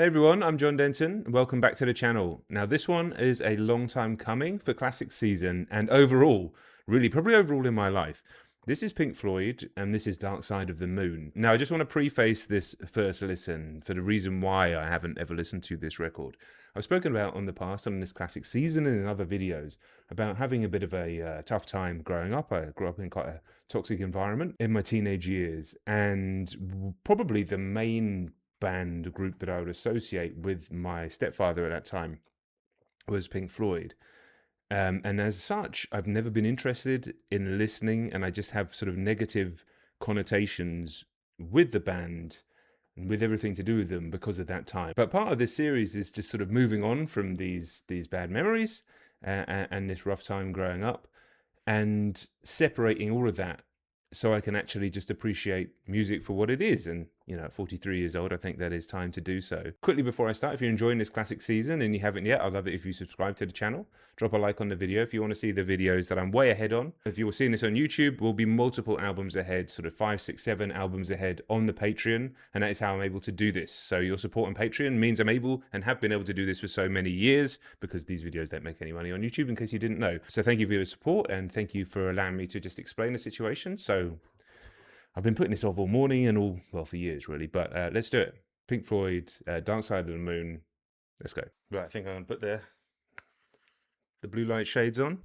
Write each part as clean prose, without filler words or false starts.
Hey everyone, I'm John Denton and welcome back to the channel. Now this one is a long time coming for classic season and overall, probably overall in my life. This is Pink Floyd and this is Dark Side of the Moon. Now I just want to preface this first listen for the reason why I haven't ever listened to this record. I've spoken about on the past on this classic season and in other videos about having a bit of a tough time growing up. I grew up in quite a toxic environment in my teenage years, and probably the main band group that I would associate with my stepfather at that time was Pink Floyd. And as such, I've never been interested in listening, and I just have sort of negative connotations with the band and with everything to do with them because of that time. But part of this series is just sort of moving on from these bad memories and this rough time growing up, and separating all of that so I can actually just appreciate music for what it is. And, you know, at 43 years old, I think that is time to do so. Quickly before I start, if you're enjoying this classic season and you haven't yet, I'd love it if you subscribe to the channel. Drop a like on the video if you want to see the videos that I'm way ahead on. If you're seeing this on YouTube, we'll be multiple albums ahead, sort of 5, 6, 7 albums ahead on the Patreon. And that is how I'm able to do this. So your support on Patreon means I'm able and have been able to do this for so many years, because these videos don't make any money on YouTube, in case you didn't know. So thank you for your support, and thank you for allowing me to just explain the situation. So I've been putting this off all morning and for years really, but let's do it. Pink Floyd, Dark Side of the Moon. Let's go. Right, I think I'm gonna put the blue light shades on.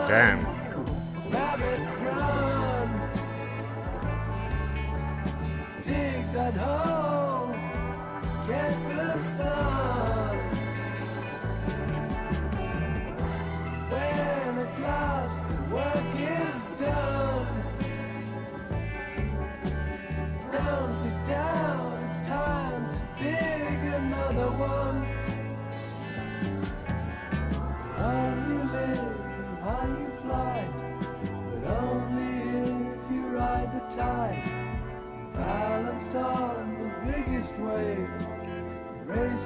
Damn. Dig that hole, get the sun. When at last the work is done, downs it down, it's time to dig another one. How you live, how you fly, but only if you ride the tide. Balanced on the biggest wave, race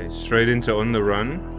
Okay, straight into On the Run.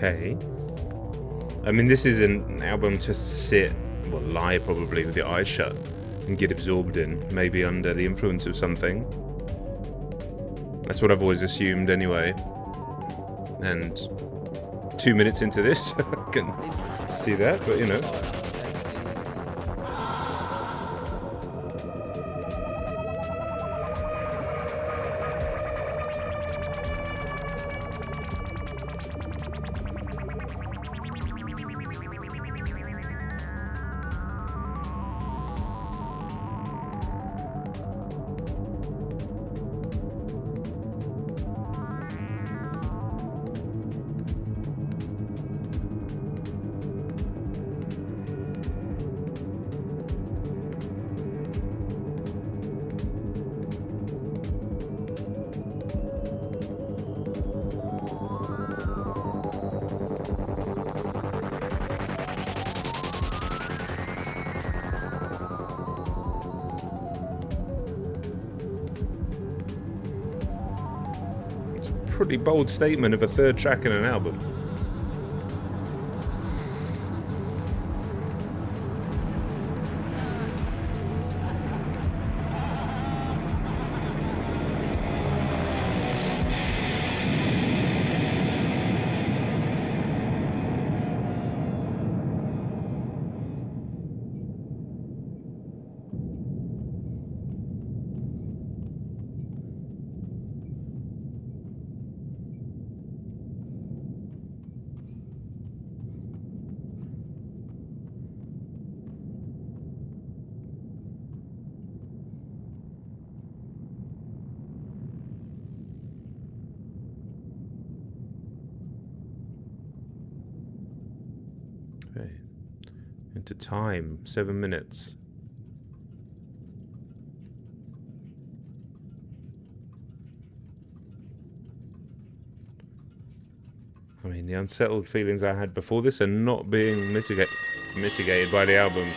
Okay. I mean, this is an album to sit, well, lie probably with your eyes shut and get absorbed in, maybe under the influence of something. That's what I've always assumed anyway. And 2 minutes into this, I can see that, but you know. Pretty bold statement of a third track in an album. Okay. Into time, 7 minutes. I mean, the unsettled feelings I had before this are not being mitigated by the album.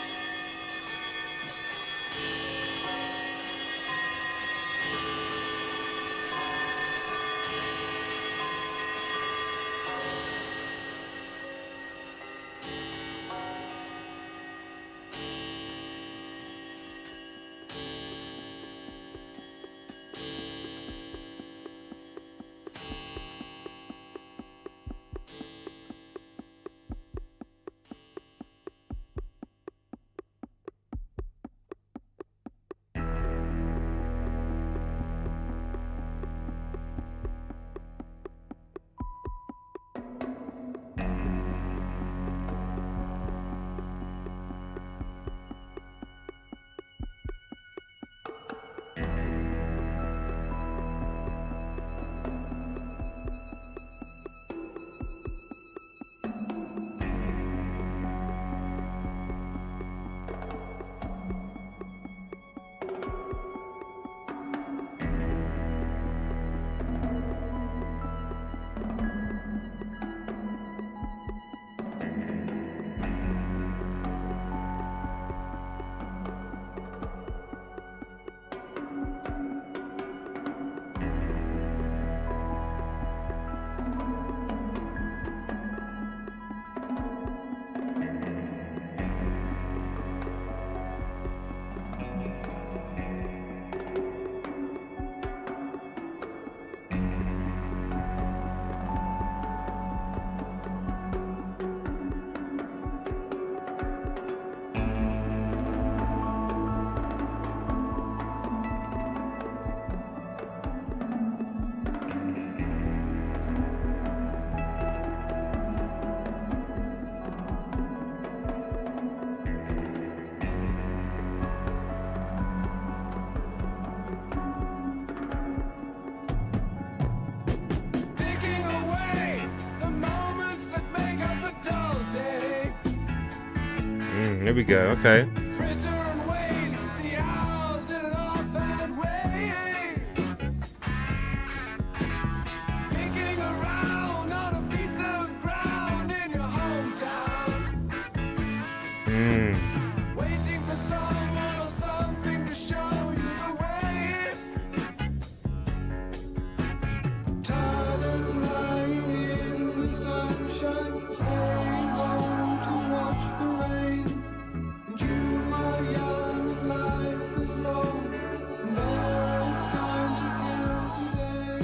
Here we go. Okay. Fritter and waste the hours in an offhand way. Picking around on a piece of ground in your hometown. Waiting for someone or something to show you the way. Tired of lying in the sunshine, staying home to watch the rain. And you are young and life is long, and there is time to kill today.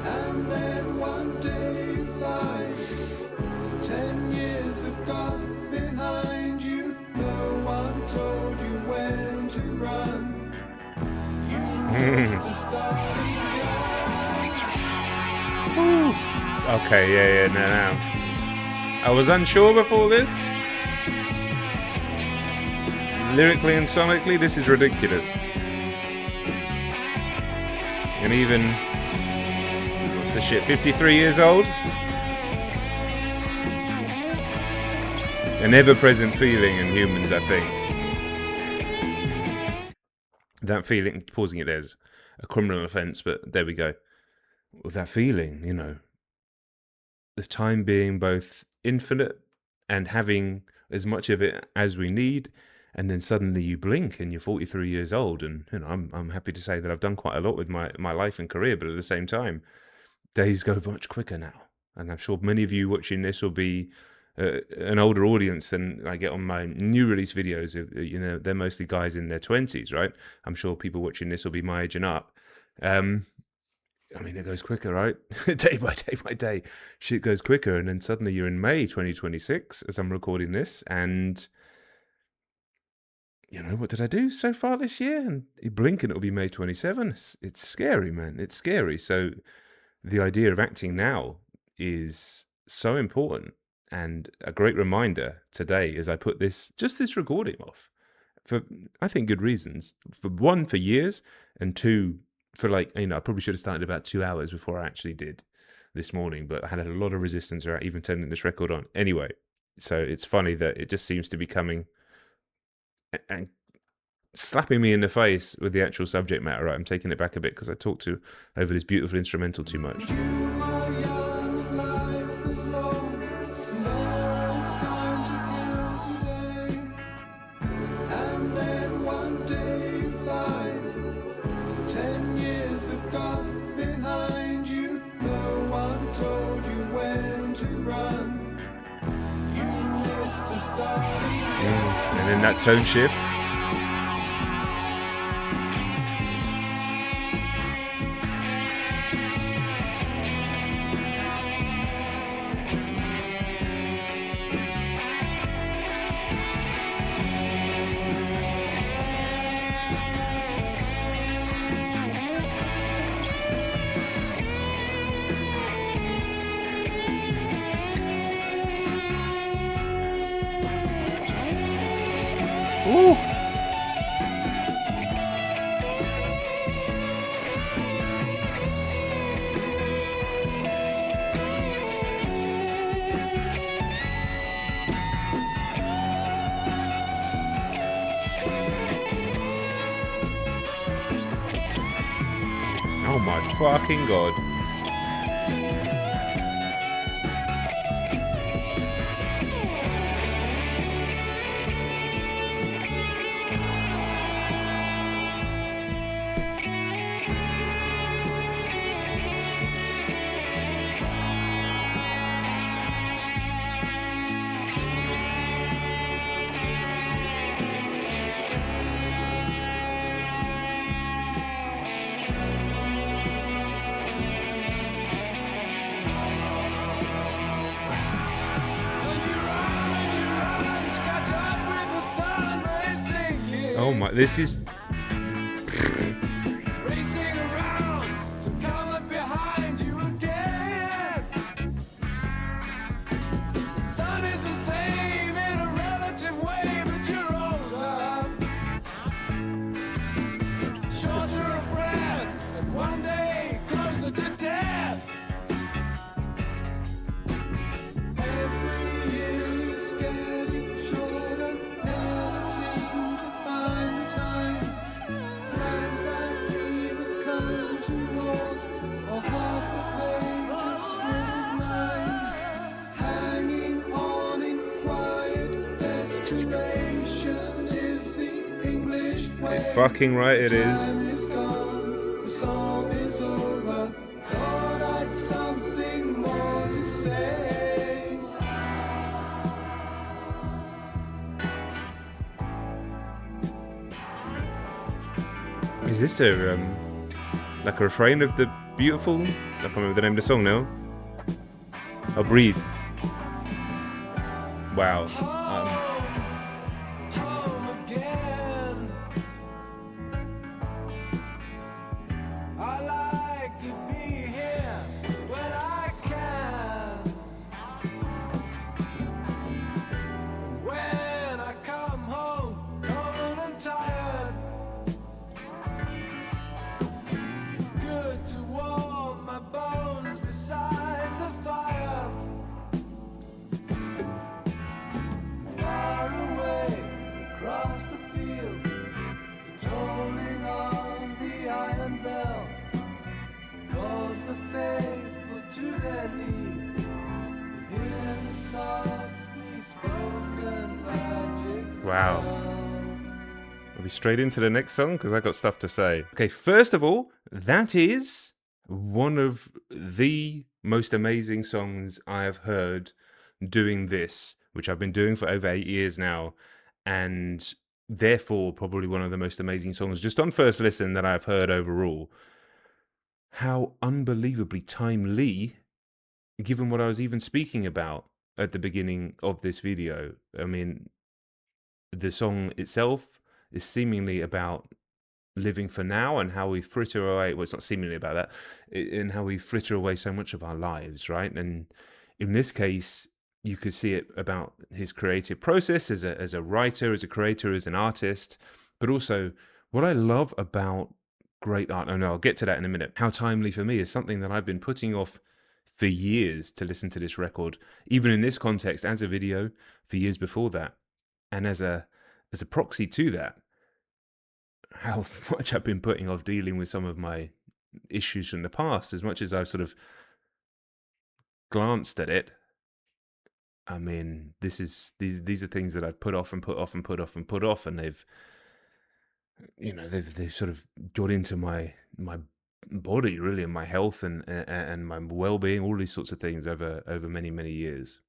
And then one day you find 10 years have gone behind you. No one told you when to run. You missed the starting gun. Okay, now. I was unsure before this. Lyrically and sonically, this is ridiculous. And even, what's this shit, 53 years old? An ever-present feeling in humans, I think. That feeling, pausing it there's a criminal offence, but there we go. With that feeling, you know, the time being both infinite and having as much of it as we need, and then suddenly you blink and you're 43 years old, and you know, I'm happy to say that I've done quite a lot with my life and career, but at the same time, days go much quicker now, and I'm sure many of you watching this will be an older audience than I get on my new release videos. You know, they're mostly guys in their 20s, right? I'm sure people watching this will be my age and up. I mean, it goes quicker, right? Day by day by day, shit goes quicker, and then suddenly you're in May 2026 as I'm recording this, and you know, what did I do so far this year? And you blink and it'll be May 27. It's scary, man. It's scary. So the idea of acting now is so important, and a great reminder today as I put this recording off for, I think, good reasons. For one, for years, and two, for like, you know, I probably should have started about 2 hours before I actually did this morning, but I had a lot of resistance around even turning this record on. Anyway, so it's funny that it just seems to be coming and slapping me in the face with the actual subject matter. Right, I'm taking it back a bit because I talked over this beautiful instrumental too much. And then that tone shift. Ooh. Oh my fucking god. Oh my, this is... Racing around to come up behind you again. The sun is the same in a relative way, but you're older, shorter of breath, and one day closer to death. Every year is getting shorter. Fucking right it is. Time is gone, the song is over. Thought I'd something more to say. Is this a like a refrain of the beautiful? I can't remember the name of the song now. Oh, Breathe. Wow. Home again. I like to be here when I can. When I come home, cold and tired, it's good to warm my bones beside the fire. Far away across the fields, the tolling of the iron bell calls the faithful to their knees. You hear the softly spoken magic Wow. spell. I'll be straight into the next song because I got stuff to say. Okay, first of all, that is one of the most amazing songs I have heard doing this, which I've been doing for over 8 years now, and therefore probably one of the most amazing songs just on first listen that I've heard overall. How unbelievably timely, given what I was even speaking about at the beginning of this video. I mean, the song itself is seemingly about living for now and how we fritter away. Well, it's not seemingly about that, in how we fritter away so much of our lives, right? And in this case, you could see it about his creative process as a writer, as a creator, as an artist, but also what I love about great art. Oh no, I'll get to that in a minute. How timely for me is something that I've been putting off for years to listen to this record, even in this context as a video for years before that. And as a proxy to that, how much I've been putting off dealing with some of my issues from the past, as much as I've sort of glanced at it. I mean, these are things that I've put off and put off and put off and put off, and they've sort of got into my body really, and my health and my well-being, all these sorts of things over many years.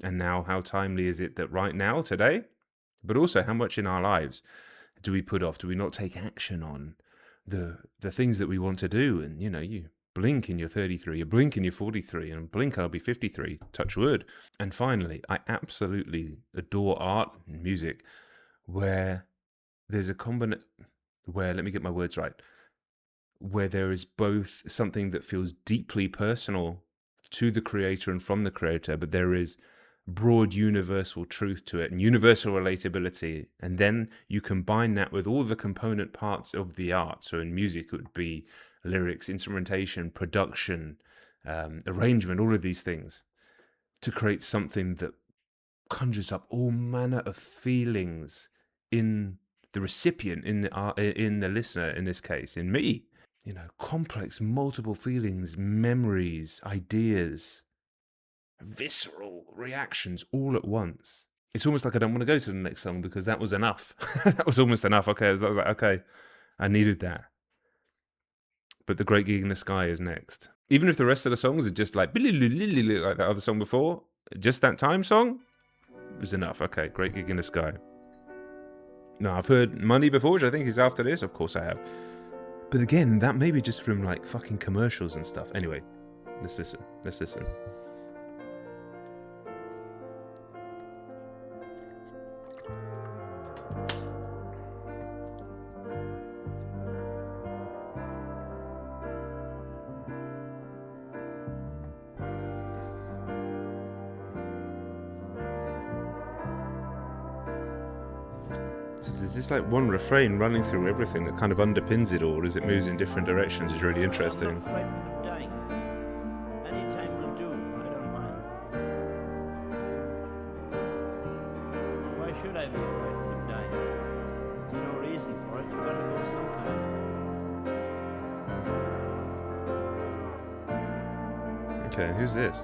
And now, how timely is it that right now, today, but also how much in our lives do we put off? Do we not take action on the things that we want to do? And you blink and you're 33, you blink and you're 43, and blink and I'll be 53, touch wood. And finally, I absolutely adore art and music where there's a let me get my words right, where there is both something that feels deeply personal to the creator and from the creator, but there is broad universal truth to it and universal relatability, and then you combine that with all the component parts of the art. So in music it would be lyrics, instrumentation, production, arrangement, all of these things, to create something that conjures up all manner of feelings in the recipient, in the listener, in this case, in me. Complex, multiple feelings, memories, ideas, visceral reactions all at once. It's almost like I don't want to go to the next song because that was enough. That was almost enough. Okay, I was like, okay, I needed that. But The Great Gig in the Sky is next. Even if the rest of the songs are just like that other song before, just that time song was enough. Okay, Great Gig in the Sky. Now, I've heard Money before, which I think is after this. Of course I have. But again, that may be just from like fucking commercials and stuff. Anyway, let's listen. So there's this like one refrain running through everything that kind of underpins it all as it moves in different directions. Is really interesting. I'm not frightened of dying. Any time will do. I don't mind. Why should I be frightened of dying? There's no reason for it. You've got to go sometime. Okay, who's this?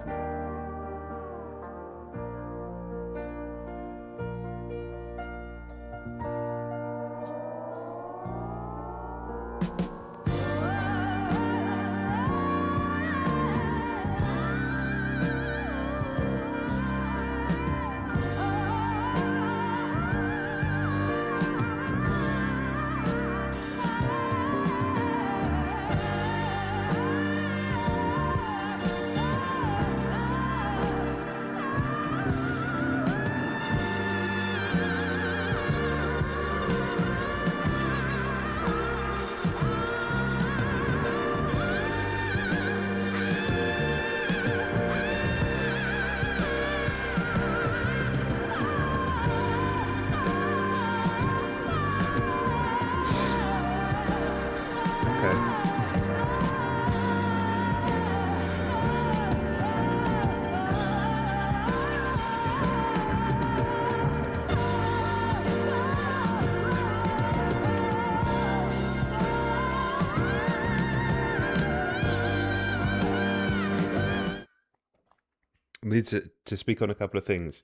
needed to speak on a couple of things.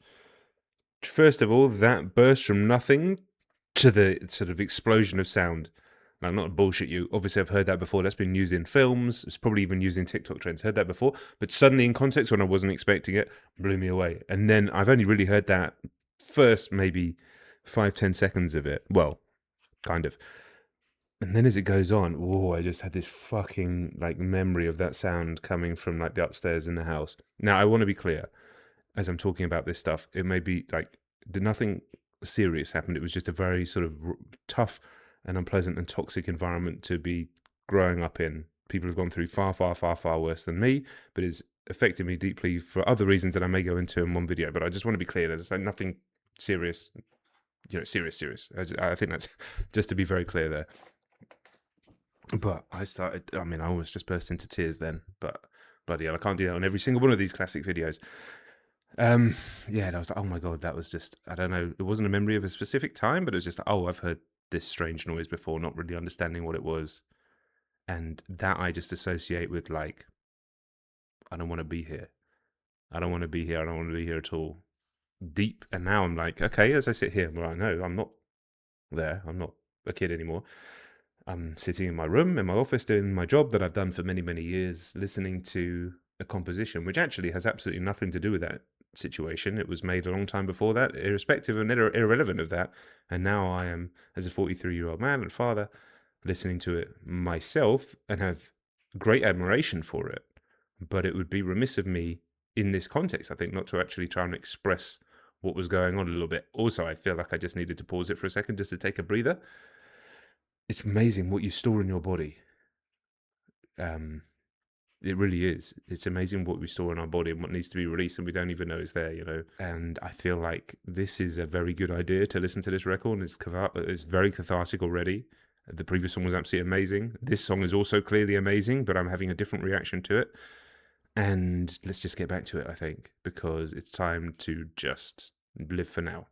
First of all, that burst from nothing to the sort of explosion of sound. Now, not to bullshit you. Obviously, I've heard that before. That's been used in films. It's probably even used in TikTok trends. Heard that before. But suddenly, in context, when I wasn't expecting it, blew me away. And then I've only really heard that first maybe 5-10 seconds of it. Well, kind of. And then as it goes on, I just had this fucking like memory of that sound coming from like the upstairs in the house. Now, I want to be clear as I'm talking about this stuff. It may be like nothing serious happened. It was just a very sort of tough and unpleasant and toxic environment to be growing up in. People have gone through far, far, far, far worse than me, but it's affected me deeply for other reasons that I may go into in one video. But I just want to be clear, there's like nothing serious, serious. I think that's just to be very clear there. But I almost just burst into tears then, but bloody hell, I can't do that on every single one of these classic videos. And I was like, oh my God, that was just, I don't know, it wasn't a memory of a specific time, but it was just, I've heard this strange noise before, not really understanding what it was. And that I just associate with like, I don't want to be here. I don't want to be here. I don't want to be here at all. Deep. And now I'm like, okay, as I sit here, well, I know I'm not there. I'm not a kid anymore. I'm sitting in my room, in my office, doing my job that I've done for many, many years, listening to a composition, which actually has absolutely nothing to do with that situation. It was made a long time before that, irrespective and irrelevant of that. And now I am, as a 43-year-old man and father, listening to it myself and have great admiration for it. But it would be remiss of me in this context, I think, not to actually try and express what was going on a little bit. Also, I feel like I just needed to pause it for a second just to take a breather. It's amazing what you store in your body. It really is. It's amazing what we store in our body and what needs to be released, and we don't even know it's there, And I feel like this is a very good idea to listen to this record. It's very cathartic already. The previous song was absolutely amazing. This song is also clearly amazing, but I'm having a different reaction to it. And let's just get back to it, I think, because it's time to just live for now.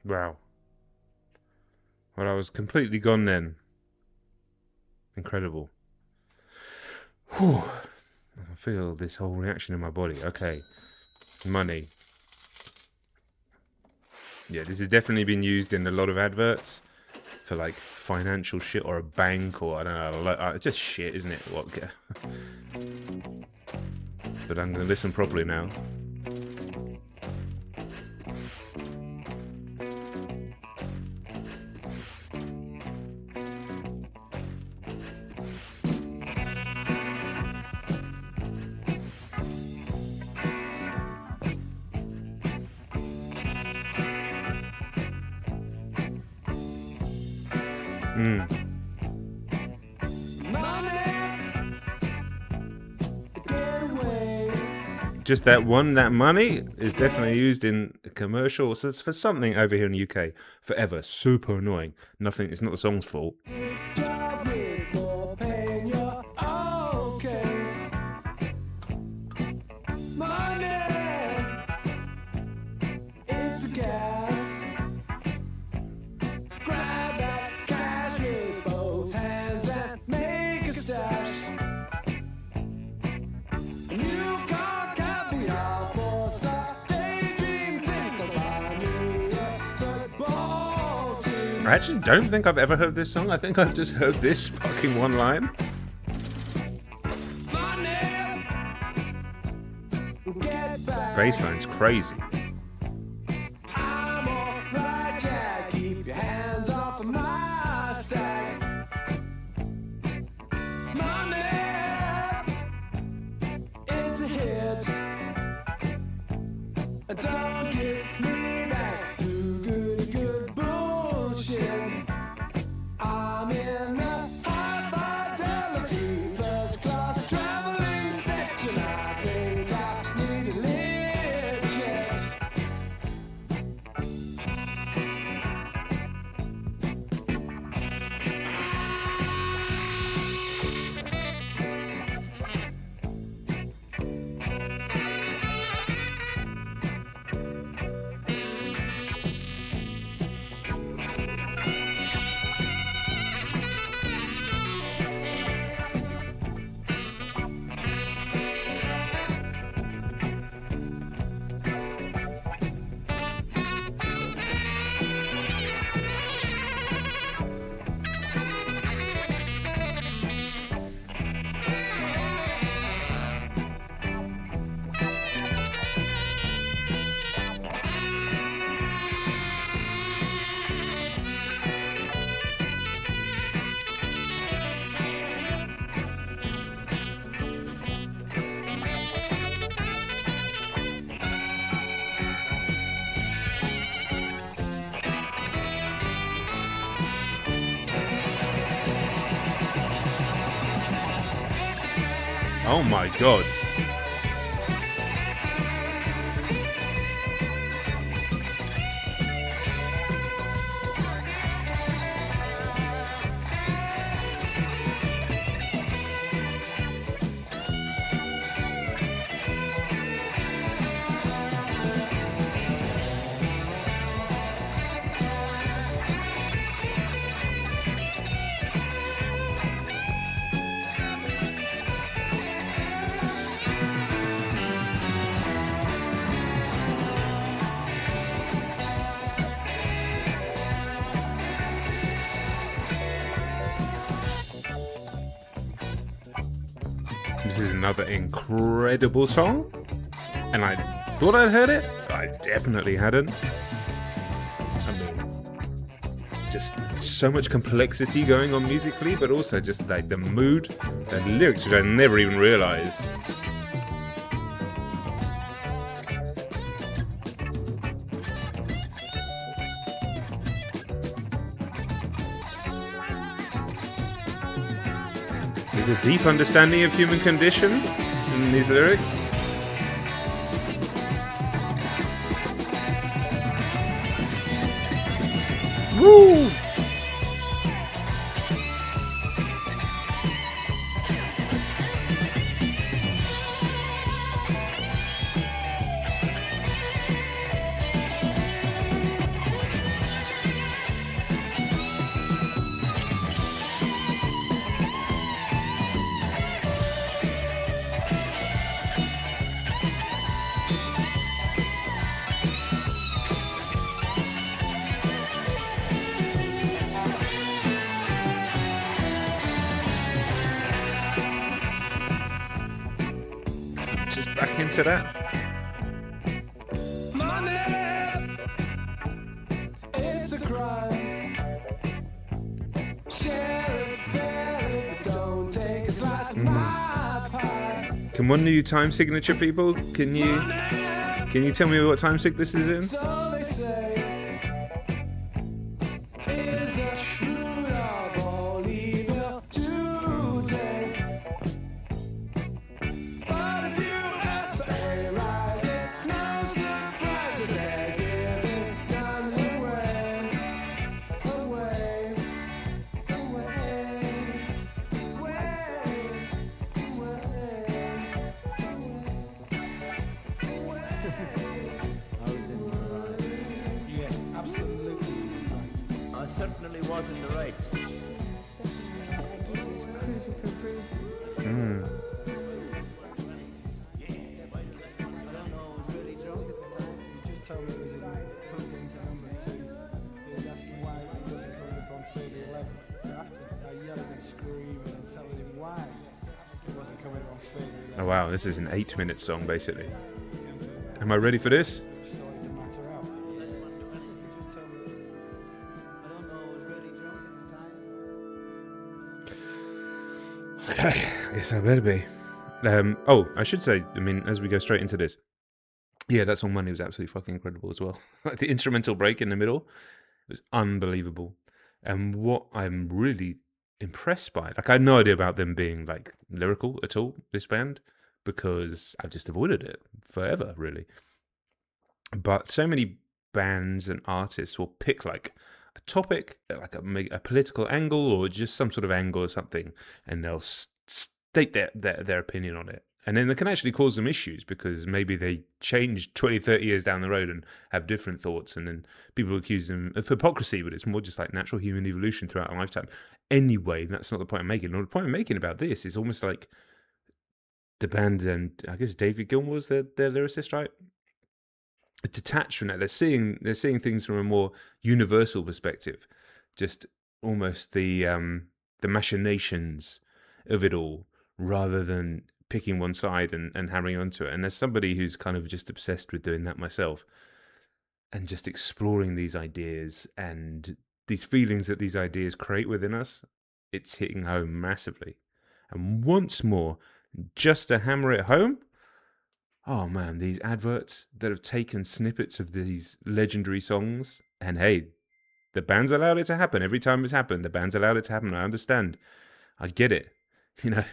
Wow. Well, I was completely gone then. Incredible. Whew. I feel this whole reaction in my body. Okay. Money. Yeah, this has definitely been used in a lot of adverts for like financial shit or a bank or I don't know. It's just shit, isn't it? What? But I'm going to listen properly now. Just that money is definitely used in a commercial. So it's for something over here in the UK forever. Super annoying. Nothing. It's not the song's fault. I actually don't think I've ever heard this song. I think I've just heard this fucking one line. Bassline's crazy. Oh my god. This is another incredible song, and I thought I'd heard it. I definitely hadn't. I mean, just so much complexity going on musically, but also just like the mood, the lyrics, which I never even realized. There's a deep understanding of human condition in these lyrics. Woo! just back into that. Money, it's a crime. Share it fairly, but don't take a slice of my pie. Can one of you time signature people? Can you tell me what time sig this is in? So they say, is the root of all evil today. But if you ask for a rise, it's no surprise that they're giving none away. I was in the right. Yes, absolutely right. I certainly was in the right. I guess he was cruising for bruising. I don't know, I was really drunk at the time. He just told me it was in plugged into number 2. He was asking why it wasn't coming up on figure 11. So after yelling and screaming and telling him why it wasn't coming up on figure 11. Oh wow, this is an 8-minute song basically. Am I ready for this? Started to matter out. He just told me, I don't know, I was really drunk at the time. Okay, I guess I better be. I should say, I mean, as we go straight into this, yeah, that song Money was absolutely fucking incredible as well. Like the instrumental break in the middle was unbelievable. And what I'm really impressed by, like I had no idea about them being like lyrical at all, this band, because I've just avoided it forever, really. But so many bands and artists will pick like a topic, like a political angle or just some sort of angle or something, and they'll state their opinion on it. And then it can actually cause them issues because maybe they change 20, 30 years down the road and have different thoughts. And then people accuse them of hypocrisy, but it's more just like natural human evolution throughout a lifetime. Anyway, that's not the point I'm making. The point I'm making about this is almost like the band, and I guess David Gilmour was their lyricist, right? Detached from that. They're seeing things from a more universal perspective. Just almost the machinations of it all, rather than picking one side and hammering onto it. And as somebody who's kind of just obsessed with doing that myself, and just exploring these ideas and these feelings that these ideas create within us, it's hitting home massively. And once more, just to hammer it home, oh man, these adverts that have taken snippets of these legendary songs, and hey, the band's allowed it to happen. Every time it's happened, the band's allowed it to happen. I understand. I get it. You know,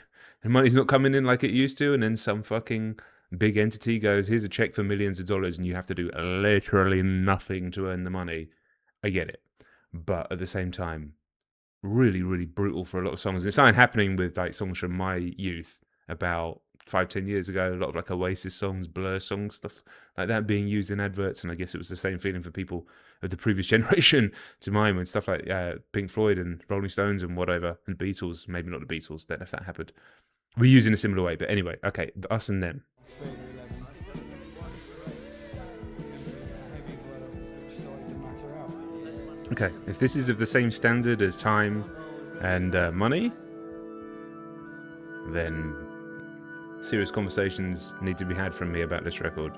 and money's not coming in like it used to, and then some fucking big entity goes, here's a check for millions of dollars, and you have to do literally nothing to earn the money. I get it. But at the same time, really, really brutal for a lot of songs. It's started happening with like songs from my youth about 5-10 years ago. A lot of like Oasis songs, Blur songs, stuff like that being used in adverts. And I guess it was the same feeling for people of the previous generation to mine, when stuff like Pink Floyd and Rolling Stones and whatever, and Beatles, maybe not the Beatles, don't know if that happened, we're used in a similar way. But anyway, okay, us and them. Figure 11. Started to matter out. Okay, if this is of the same standard as Time and Money, then serious conversations need to be had from me about this record.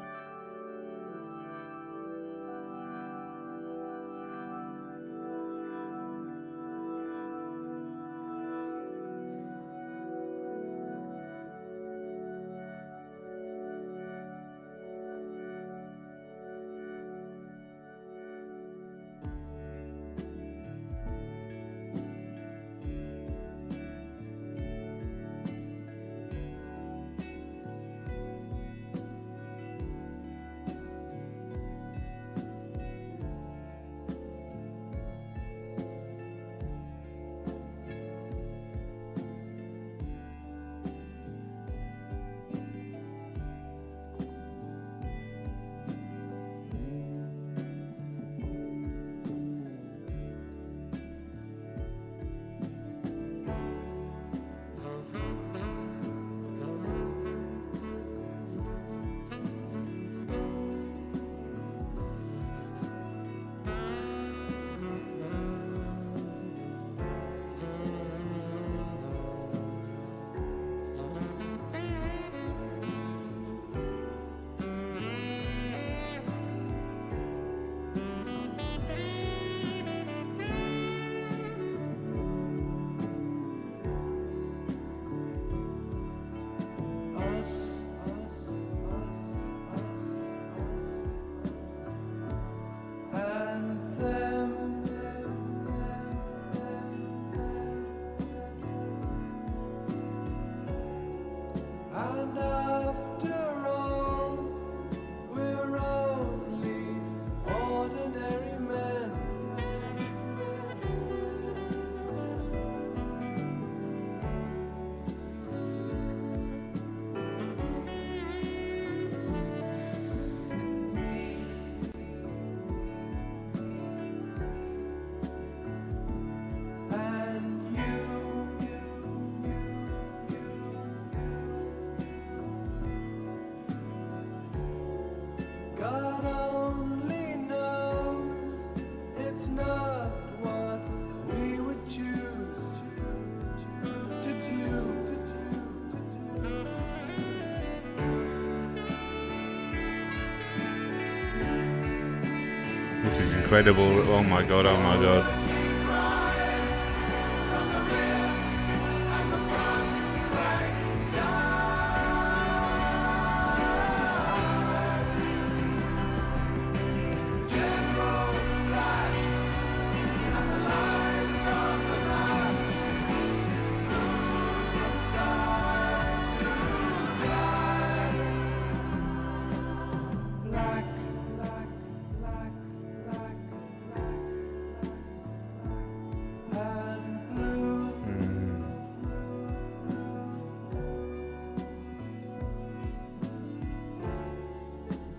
This is incredible. Oh my god, oh my god.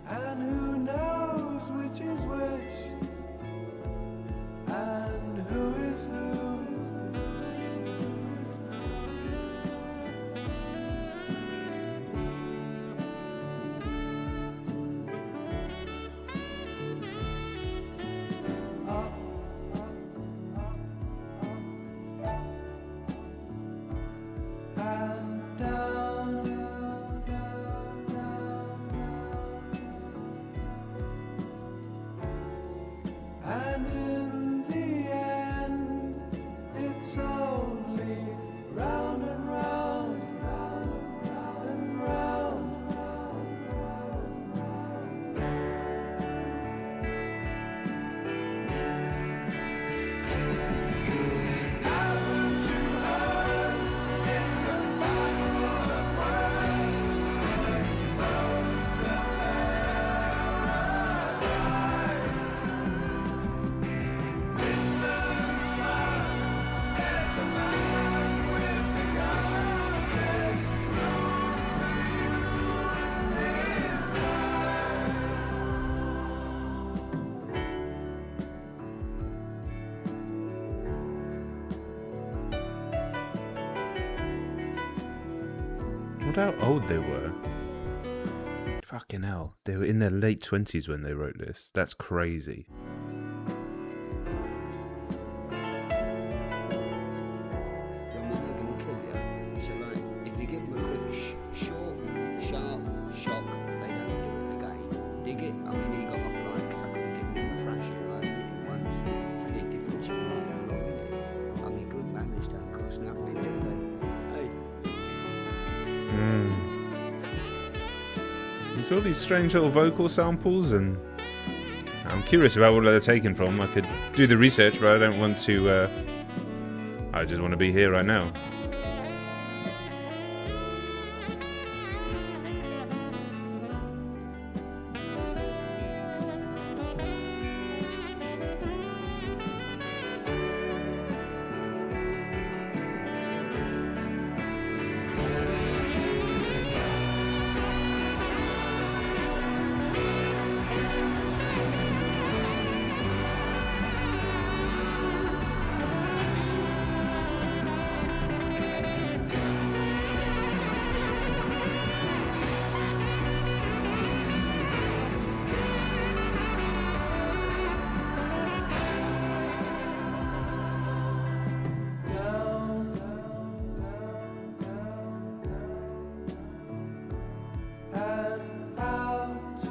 And who knows which is which, and who is who. Up, and down, and in the end, it's only round and round, round and round. Haven't you heard? It's a battle of words. Most will never die. Listen, son, said the man with the gun. There's room for you inside. What how old they were. Fucking hell. They were in their late 20s when they wrote this. That's crazy. Then they're gonna kill you. So like, if you give them a quick, short, sharp shock, they don't do it again. Dig it. I mean, he got off like, because I could have given him a fraction like once. So the difference is like how long it is. I mean, good manners don't cost nothing, do they? Hey, There's all these strange little vocal samples, and I'm curious about what they're taken from. I could do the research, but I don't want to. I just want to be here right now. And out.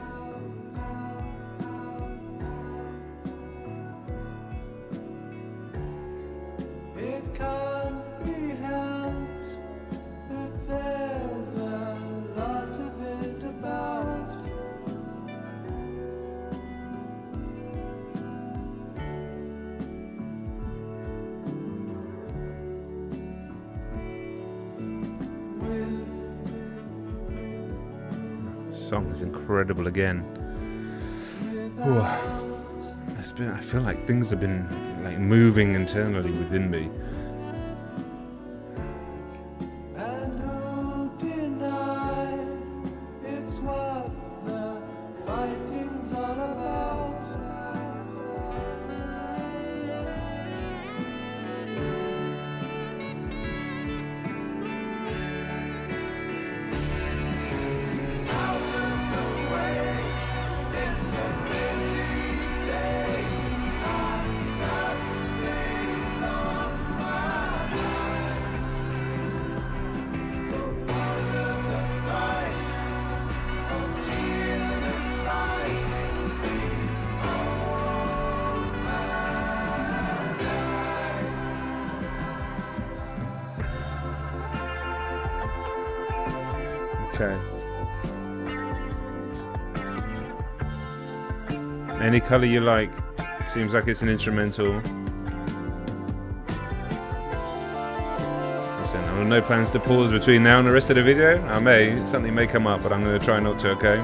It can't be helped that there's a lot of it about. This song is incredible again. Ooh. I feel like things have been like moving internally within me. And who deny it's what the fighting's all about? Out of the way, it's a busy day. I've got things on my Okay. Any colour you like. Seems like it's an instrumental. Listen, I have no plans to pause between now and the rest of the video. Something may come up, but I'm going to try not to, okay?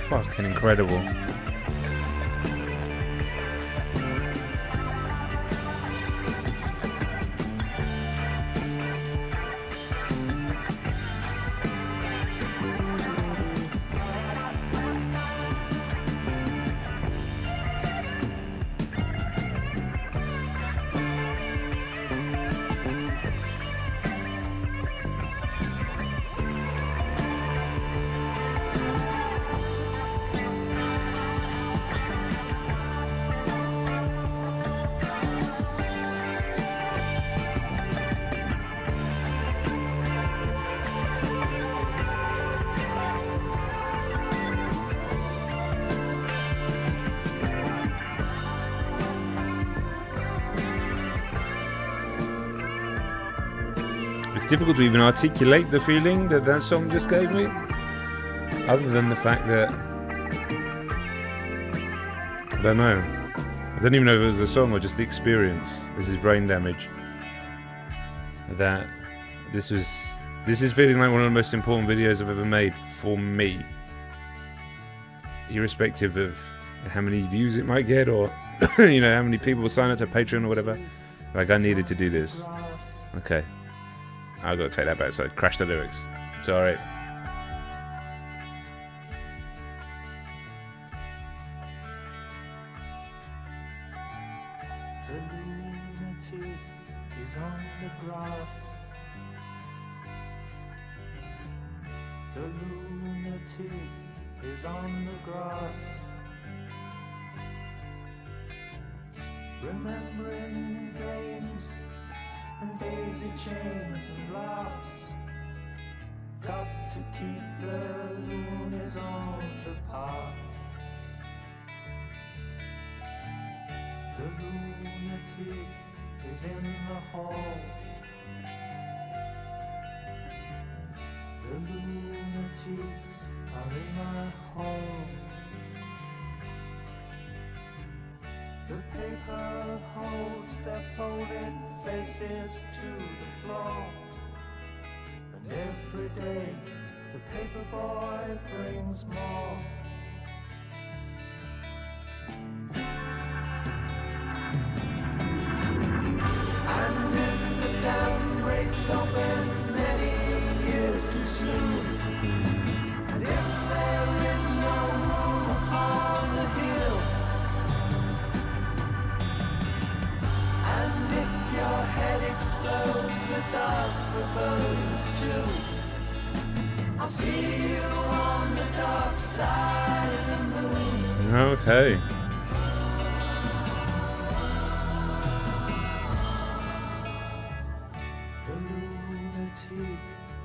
Fucking incredible. It's difficult to even articulate the feeling that that song just gave me, other than the fact that I don't know. I don't even know if it was the song or just the experience. This is brain damage. That this is feeling like one of the most important videos I've ever made for me, irrespective of how many views it might get or you know how many people will sign up to Patreon or whatever. Like, I needed to do this. Okay. I've got to take that back, so I crashed the lyrics. Sorry. The lunatic is on the grass. The lunatic is on the grass. Remembering games and daisy chains and laughs. Got to keep the loonies on the path. The lunatic is in the hall. The lunatics are in my hall. The paper holds their folded faces to the floor. And every day the paper boy brings more. And if the dam breaks open many years too soon, Okay. The lunatic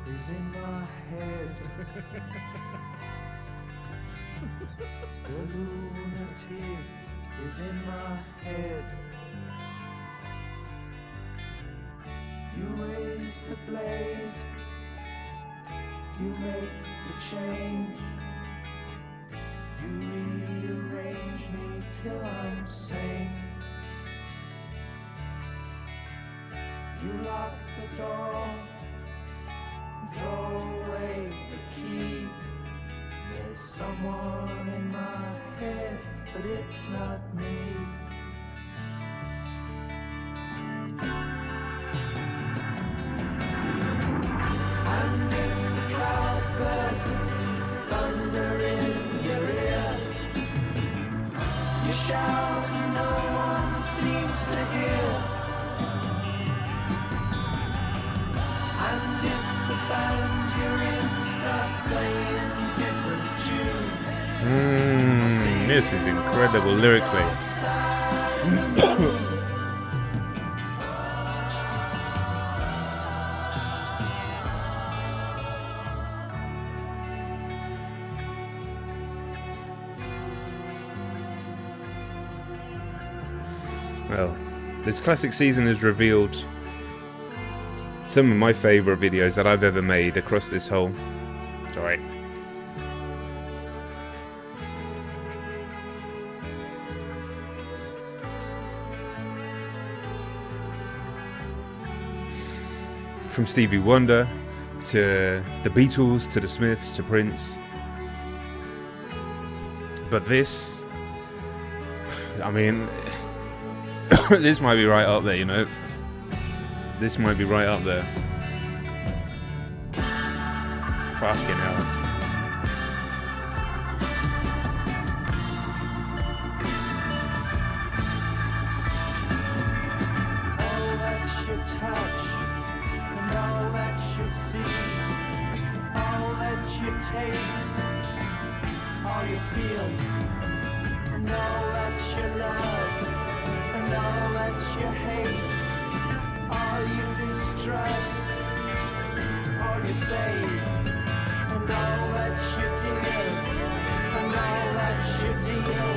is in my head. The lunatic is in my head. You raise the blade, you make the change. You rearrange me till I'm sane. You lock the door and throw away the key. There's someone in my head, but it's not me. And if the cloud bursts, thunder in your ear, you shout and no one seems to hear. And if the band you're in starts playing different tunes, This is incredible lyrically. Well, this classic season has revealed some of my favourite videos that I've ever made across this whole... Sorry. From Stevie Wonder to the Beatles to the Smiths to Prince. But this, I mean, this might be right up there, you know. This might be right up there. Fucking hell. all that you touch and all that you see, all that you taste, all you feel, and all that you love and all that you hate, all you distrust, all you save, and all that you give, and all that you deal,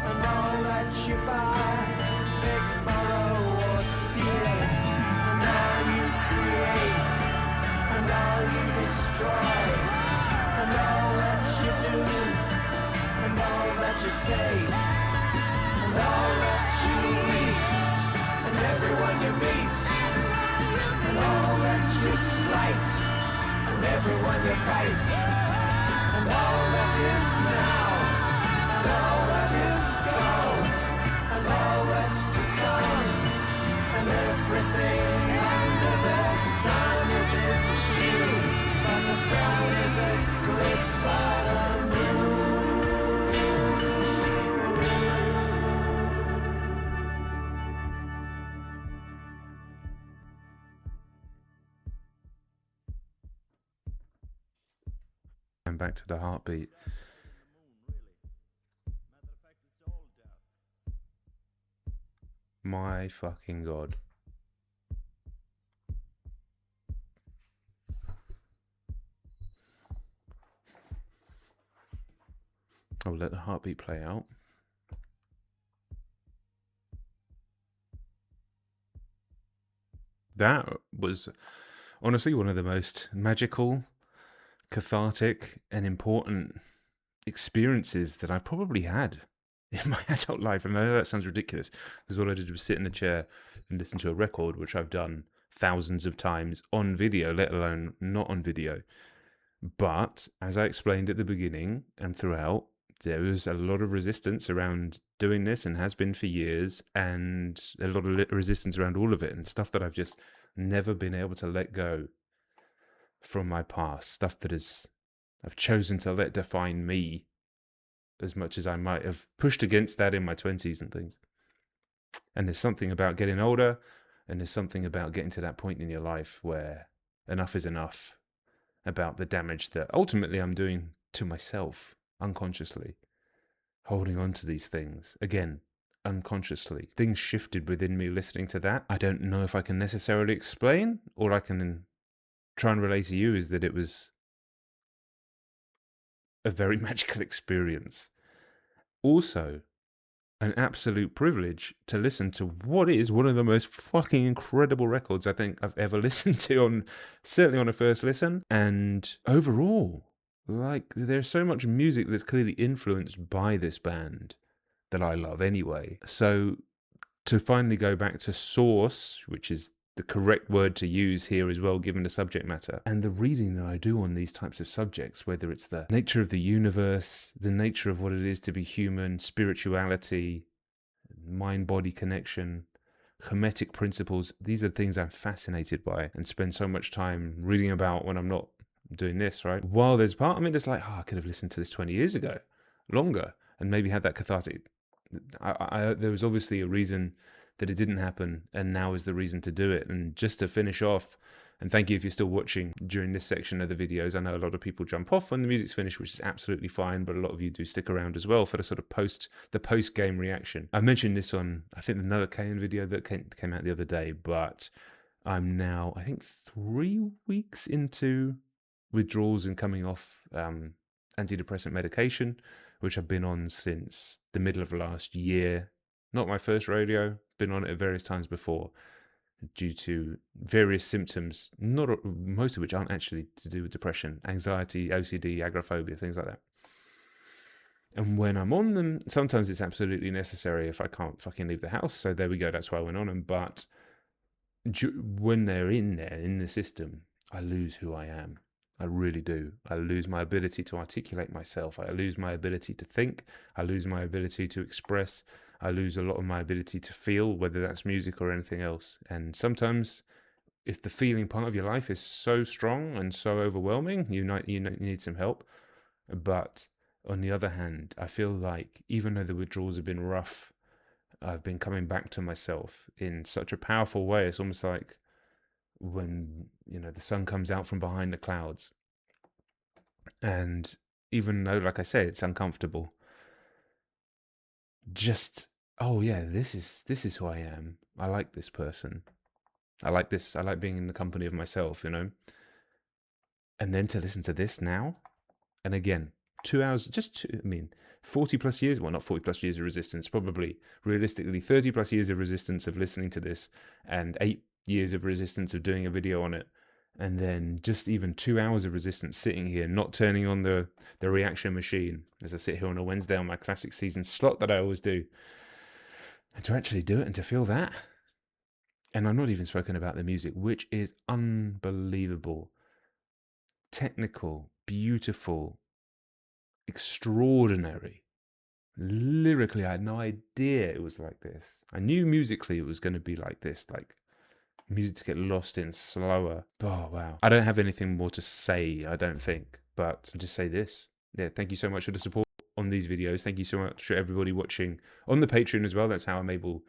and all that you buy, beg, borrow or steal, and all you create, and all you destroy, and all that you do, and all that you say, and all that you eat, and everyone you meet, and all that you slight, and everyone you fight, and all that is now, and all that is gone, and all that's to come, and everything under the sun is in June, but the sun is eclipsed by the moon. And back to the heartbeat. My fucking god. I'll let the heartbeat play out. That was honestly one of the most magical, cathartic, and important experiences that I probably had in my adult life. And I know that sounds ridiculous, because all I did was sit in a chair and listen to a record, which I've done thousands of times on video, let alone not on video. But as I explained at the beginning and throughout, there was a lot of resistance around doing this, and has been for years, and a lot of resistance around all of it, and stuff that I've just never been able to let go from my past, stuff that I've chosen to let define me as much as I might have pushed against that in my 20s and things. And there's something about getting older, and there's something about getting to that point in your life where enough is enough about the damage that ultimately I'm doing to myself unconsciously, holding on to these things. Again, unconsciously. Things shifted within me listening to that. I don't know if I can necessarily explain. All I can try and relate to you is that it was a very magical experience. Also, an absolute privilege to listen to what is one of the most fucking incredible records I think I've ever listened to, certainly on a first listen. And overall, like, there's so much music that's clearly influenced by this band that I love anyway. So to finally go back to source, which is the correct word to use here as well, given the subject matter, and the reading that I do on these types of subjects, whether it's the nature of the universe, the nature of what it is to be human, spirituality, mind-body connection, hermetic principles, these are things I'm fascinated by and spend so much time reading about when I'm not doing this, right? While there's part of me that's like, I could have listened to this 20 years ago, longer, and maybe had that cathartic. There was obviously a reason that it didn't happen, and now is the reason to do it. And just to finish off, and thank you if you're still watching during this section of the videos. I know a lot of people jump off when the music's finished, which is absolutely fine, but a lot of you do stick around as well for the sort of post-game reaction. I mentioned this on, I think, another KN video that came out the other day, but I'm now, I think, 3 weeks into withdrawals and coming off antidepressant medication, which I've been on since the middle of last year. Not my first rodeo, been on it at various times before, due to various symptoms, most of which aren't actually to do with depression, anxiety, OCD, agoraphobia, things like that. And when I'm on them, sometimes it's absolutely necessary if I can't fucking leave the house. So there we go, that's why I went on them. But when they're in the system, I lose who I am. I really do. I lose my ability to articulate myself. I lose my ability to think. I lose my ability to express. I lose a lot of my ability to feel, whether that's music or anything else. And sometimes, if the feeling part of your life is so strong and so overwhelming, you need some help. But on the other hand, I feel like even though the withdrawals have been rough, I've been coming back to myself in such a powerful way. It's almost like when, the sun comes out from behind the clouds. And even though, like I say, it's uncomfortable, just, oh yeah, this is who I am. I like this person. I like this. I like being in the company of myself, And then to listen to this now, and again, 2 hours, 40 plus years, well, not 40 plus years of resistance, probably realistically 30 plus years of resistance of listening to this, and 8 years of resistance of doing a video on it. And then just even 2 hours of resistance sitting here, not turning on the reaction machine as I sit here on a Wednesday on my classic season slot that I always do. And to actually do it and to feel that. And I'm not even spoken about the music, which is unbelievable. Technical, beautiful, extraordinary. Lyrically, I had no idea it was like this. I knew musically it was going to be like this, like music to get lost in, slower. Oh, wow. I don't have anything more to say, I don't think, but I'll just say this. Yeah, thank you so much for the support on these videos. Thank you so much for everybody watching on the Patreon as well. That's how I'm able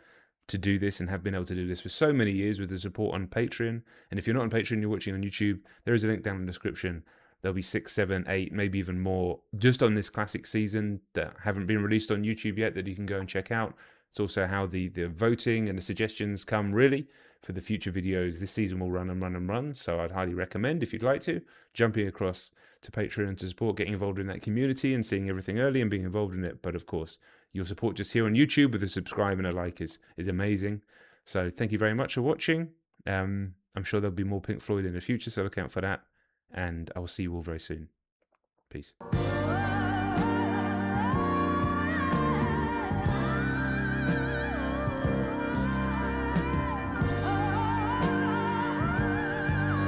to do this and have been able to do this for so many years with the support on Patreon. And if you're not on Patreon, you're watching on YouTube, there is a link down in the description. There'll be 6, 7, 8, maybe even more just on this classic season that haven't been released on YouTube yet that you can go and check out. It's also how the voting and the suggestions come really for the future videos. This season will run and run and run. So I'd highly recommend, if you'd like to, jumping across to Patreon to support getting involved in that community and seeing everything early and being involved in it. But of course, your support just here on YouTube with a subscribe and a like is amazing. So thank you very much for watching. I'm sure there'll be more Pink Floyd in the future, so look out for that. And I will see you all very soon. Peace.